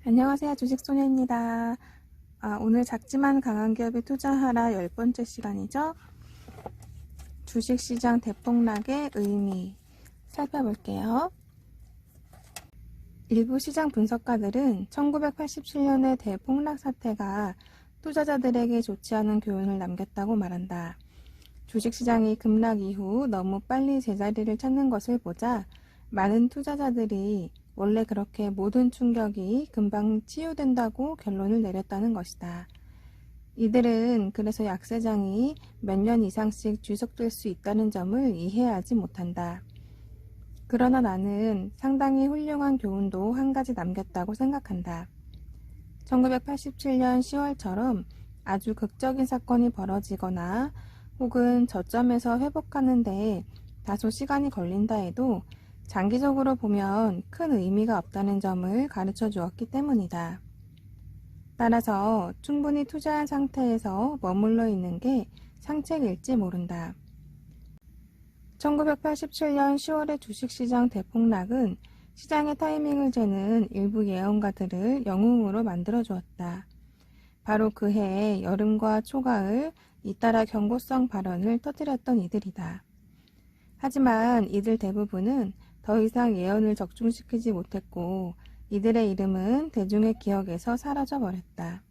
안녕하세요. 주식소녀입니다. 오늘 작지만 강한 기업에 투자하라 10번째 시간이죠. 주식시장 대폭락의 의미 살펴볼게요. 일부 시장 분석가들은 1987년의 대폭락 사태가 투자자들에게 좋지 않은 교훈을 남겼다고 말한다. 주식시장이 급락 이후 너무 빨리 제자리를 찾는 것을 보자 많은 투자자들이 원래 그렇게 모든 충격이 금방 치유된다고 결론을 내렸다는 것이다. 이들은 그래서 약세장이 몇 년 이상씩 지속될 수 있다는 점을 이해하지 못한다. 그러나 나는 상당히 훌륭한 교훈도 한 가지 남겼다고 생각한다. 1987년 10월처럼 아주 극적인 사건이 벌어지거나 혹은 저점에서 회복하는 데 다소 시간이 걸린다 해도 장기적으로 보면 큰 의미가 없다는 점을 가르쳐 주었기 때문이다. 따라서 충분히 투자한 상태에서 머물러 있는 게 상책일지 모른다. 1987년 10월의 주식시장 대폭락은 시장의 타이밍을 재는 일부 예언가들을 영웅으로 만들어 주었다. 바로 그해 여름과 초가을 잇따라 경고성 발언을 터뜨렸던 이들이다. 하지만 이들 대부분은 더 이상 예언을 적중시키지 못했고 이들의 이름은 대중의 기억에서 사라져 버렸다.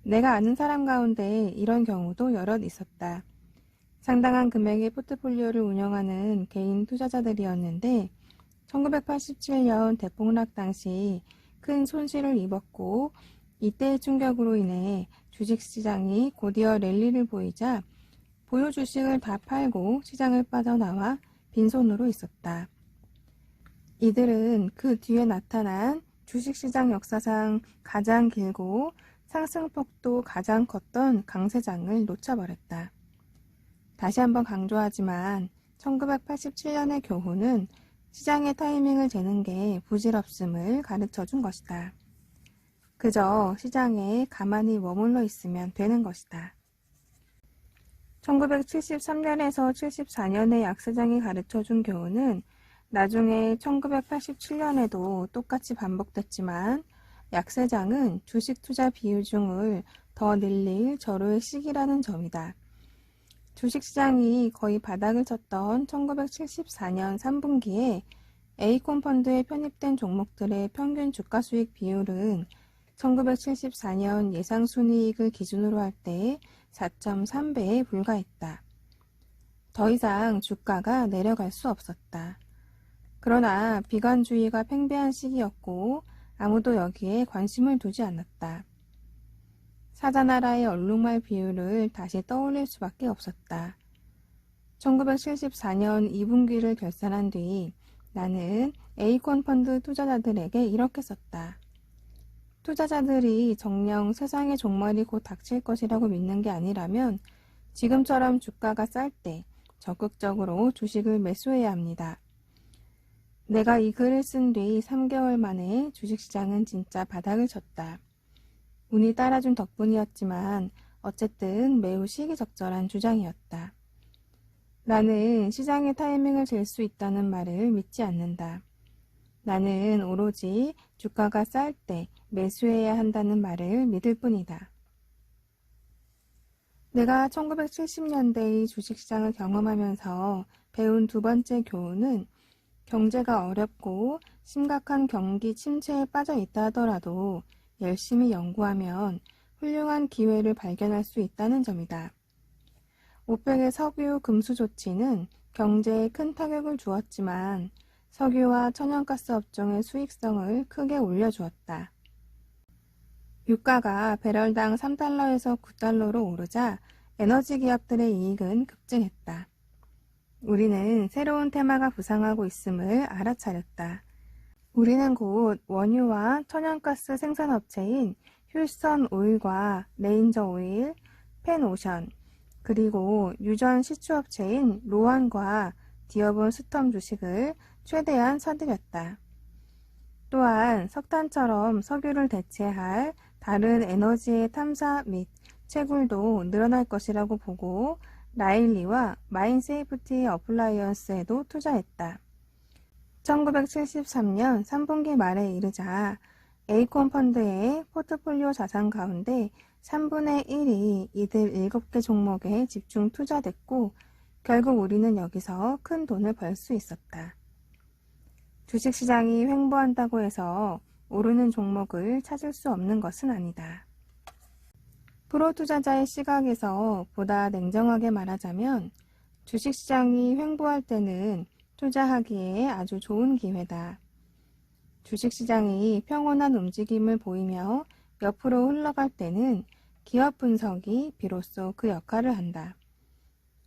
내가 아는 사람 가운데 이런 경우도 여럿 있었다. 상당한 금액의 포트폴리오를 운영하는 개인 투자자들이었는데 1987년 대폭락 당시 큰 손실을 입었고 이때의 충격으로 인해 주식시장이 곧이어 랠리를 보이자 보유 주식을 다 팔고 시장을 빠져나와 빈손으로 있었다. 이들은 그 뒤에 나타난 주식시장 역사상 가장 길고 상승폭도 가장 컸던 강세장을 놓쳐버렸다. 다시 한번 강조하지만 1987년의 교훈은 시장의 타이밍을 재는 게 부질없음을 가르쳐 준 것이다. 그저 시장에 가만히 머물러 있으면 되는 것이다. 1973년에서 74년의 약세장이 가르쳐준 교훈은 나중에 1987년에도 똑같이 반복됐지만 약세장은 주식 투자 비중을 더 늘릴 절호의 시기라는 점이다. 주식시장이 거의 바닥을 쳤던 1974년 3분기에 A콘 펀드에 편입된 종목들의 평균 주가 수익 비율은 1974년 예상순이익을 기준으로 할 때 4.3배에 불과했다. 더 이상 주가가 내려갈 수 없었다. 그러나 비관주의가 팽배한 시기였고 아무도 여기에 관심을 두지 않았다. 사자나라의 얼룩말 비율을 다시 떠올릴 수밖에 없었다. 1974년 2분기를 결산한 뒤 나는 A콘 펀드 투자자들에게 이렇게 썼다. 투자자들이 정녕 세상의 종말이 곧 닥칠 것이라고 믿는 게 아니라면 지금처럼 주가가 쌀 때 적극적으로 주식을 매수해야 합니다. 내가 이 글을 쓴 뒤 3개월 만에 주식시장은 진짜 바닥을 쳤다. 운이 따라준 덕분이었지만 어쨌든 매우 시기적절한 주장이었다. 나는 시장의 타이밍을 잴 수 있다는 말을 믿지 않는다. 나는 오로지 주가가 쌀 때 매수해야 한다는 말을 믿을 뿐이다. 내가 1970년대의 주식시장을 경험하면서 배운 두 번째 교훈은 경제가 어렵고 심각한 경기 침체에 빠져 있다 하더라도 열심히 연구하면 훌륭한 기회를 발견할 수 있다는 점이다. 오펙의 석유 금수 조치는 경제에 큰 타격을 주었지만 석유와 천연가스 업종의 수익성을 크게 올려주었다. 유가가 배럴당 3달러에서 9달러로 오르자 에너지 기업들의 이익은 급증했다. 우리는 새로운 테마가 부상하고 있음을 알아차렸다. 우리는 곧 원유와 천연가스 생산업체인 휴스턴 오일과 레인저 오일, 펜오션, 그리고 유전 시추업체인 로안과 디어본 스톰 주식을 최대한 사들였다. 또한 석탄처럼 석유를 대체할 다른 에너지의 탐사 및 채굴도 늘어날 것이라고 보고 라일리와 마인세이프티 어플라이언스에도 투자했다. 1973년 3분기 말에 이르자 에이콘 펀드의 포트폴리오 자산 가운데 3분의 1이 이들 7개 종목에 집중 투자됐고 결국 우리는 여기서 큰 돈을 벌 수 있었다. 주식시장이 횡보한다고 해서 오르는 종목을 찾을 수 없는 것은 아니다. 프로 투자자의 시각에서 보다 냉정하게 말하자면 주식시장이 횡보할 때는 투자하기에 아주 좋은 기회다. 주식시장이 평온한 움직임을 보이며 옆으로 흘러갈 때는 기업 분석이 비로소 그 역할을 한다.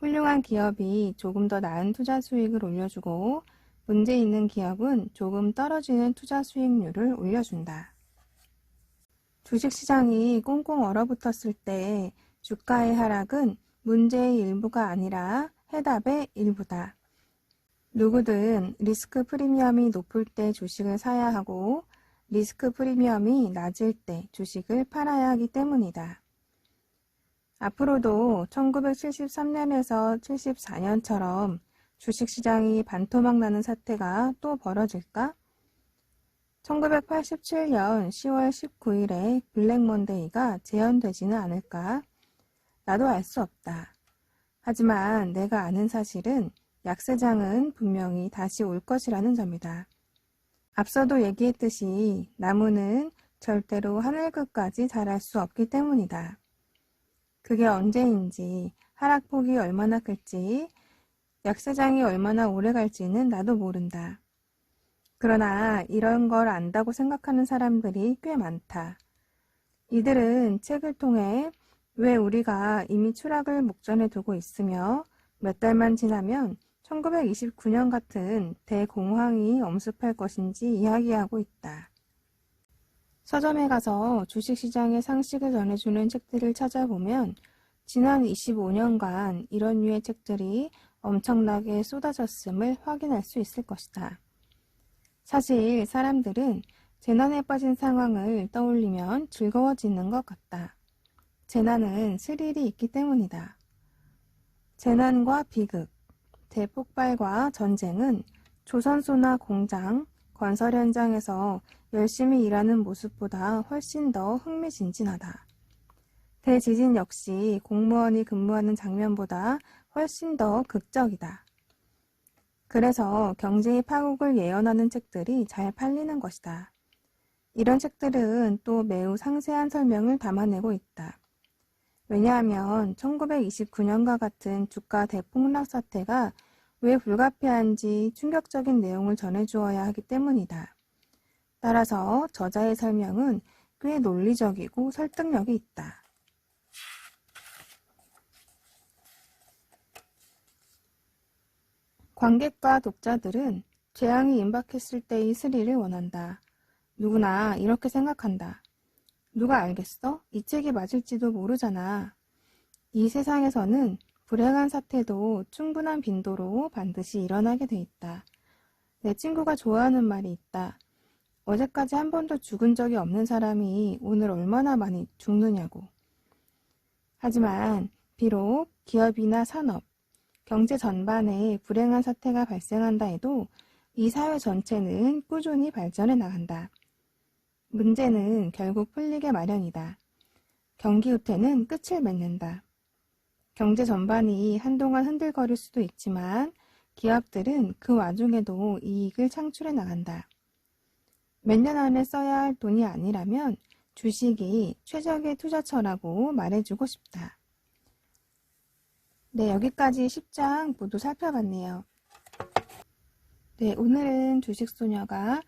훌륭한 기업이 조금 더 나은 투자 수익을 올려주고 문제 있는 기업은 조금 떨어지는 투자 수익률을 올려준다. 주식시장이 꽁꽁 얼어붙었을 때 주가의 하락은 문제의 일부가 아니라 해답의 일부다. 누구든 리스크 프리미엄이 높을 때 주식을 사야 하고 리스크 프리미엄이 낮을 때 주식을 팔아야 하기 때문이다. 앞으로도 1973년에서 74년처럼 주식시장이 반토막 나는 사태가 또 벌어질까? 1987년 10월 19일에 블랙 먼데이가 재현되지는 않을까? 나도 알 수 없다. 하지만 내가 아는 사실은 약세장은 분명히 다시 올 것이라는 점이다. 앞서도 얘기했듯이 나무는 절대로 하늘 끝까지 자랄 수 없기 때문이다. 그게 언제인지, 하락폭이 얼마나 클지, 약세장이 얼마나 오래 갈지는 나도 모른다. 그러나 이런 걸 안다고 생각하는 사람들이 꽤 많다. 이들은 책을 통해 왜 우리가 이미 추락을 목전에 두고 있으며 몇 달만 지나면 1929년 같은 대공황이 엄습할 것인지 이야기하고 있다. 서점에 가서 주식시장의 상식을 전해주는 책들을 찾아보면 지난 25년간 이런 류의 책들이 엄청나게 쏟아졌음을 확인할 수 있을 것이다. 사실 사람들은 재난에 빠진 상황을 떠올리면 즐거워지는 것 같다. 재난은 스릴이 있기 때문이다. 재난과 비극, 대폭발과 전쟁은 조선소나 공장, 건설 현장에서 열심히 일하는 모습보다 훨씬 더 흥미진진하다. 대지진 역시 공무원이 근무하는 장면보다 훨씬 더 극적이다. 그래서 경제의 파국을 예언하는 책들이 잘 팔리는 것이다. 이런 책들은 또 매우 상세한 설명을 담아내고 있다. 왜냐하면 1929년과 같은 주가 대폭락 사태가 왜 불가피한지 충격적인 내용을 전해주어야 하기 때문이다. 따라서 저자의 설명은 꽤 논리적이고 설득력이 있다. 관객과 독자들은 재앙이 임박했을 때의 스릴을 원한다. 누구나 이렇게 생각한다. 누가 알겠어? 이 책이 맞을지도 모르잖아. 이 세상에서는 불행한 사태도 충분한 빈도로 반드시 일어나게 돼 있다. 내 친구가 좋아하는 말이 있다. 어제까지 한 번도 죽은 적이 없는 사람이 오늘 얼마나 많이 죽느냐고. 하지만 비록 기업이나 산업, 경제 전반에 불행한 사태가 발생한다 해도 이 사회 전체는 꾸준히 발전해 나간다. 문제는 결국 풀리게 마련이다. 경기 후퇴는 끝을 맺는다. 경제 전반이 한동안 흔들거릴 수도 있지만 기업들은 그 와중에도 이익을 창출해 나간다. 몇 년 안에 써야 할 돈이 아니라면 주식이 최적의 투자처라고 말해주고 싶다. 네, 여기까지 10장 모두 살펴봤네요. 네, 오늘은 주식소녀가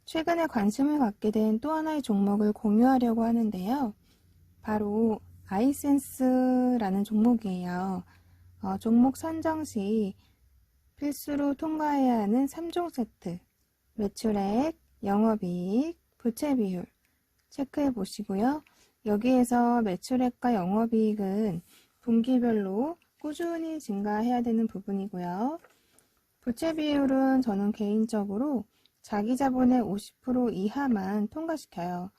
최근에 관심을 갖게 된 또 하나의 종목을 공유하려고 하는데요. 바로 아이센스라는 종목이에요. 종목 선정 시 필수로 통과해야 하는 3종 세트, 매출액, 영업이익, 부채 비율 체크해 보시고요. 여기에서 매출액과 영업이익은 분기별로 꾸준히 증가해야 되는 부분이고요. 부채 비율은 저는 개인적으로 자기 자본의 50% 이하만 통과시켜요.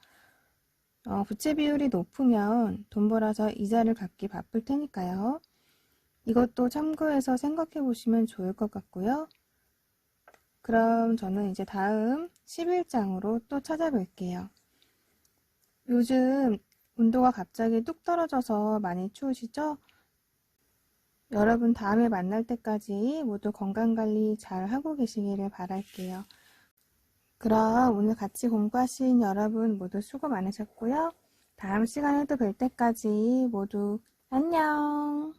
부채 비율이 높으면 돈 벌어서 이자를 갚기 바쁠 테니까요. 이것도 참고해서 생각해 보시면 좋을 것 같고요. 그럼 저는 이제 다음 11장으로 또 찾아뵐게요. 요즘 온도가 갑자기 뚝 떨어져서 많이 추우시죠? 여러분 다음에 만날 때까지 모두 건강관리 잘 하고 계시기를 바랄게요. 그럼 오늘 같이 공부하신 여러분 모두 수고 많으셨고요. 다음 시간에 또 뵐 때까지 모두 안녕!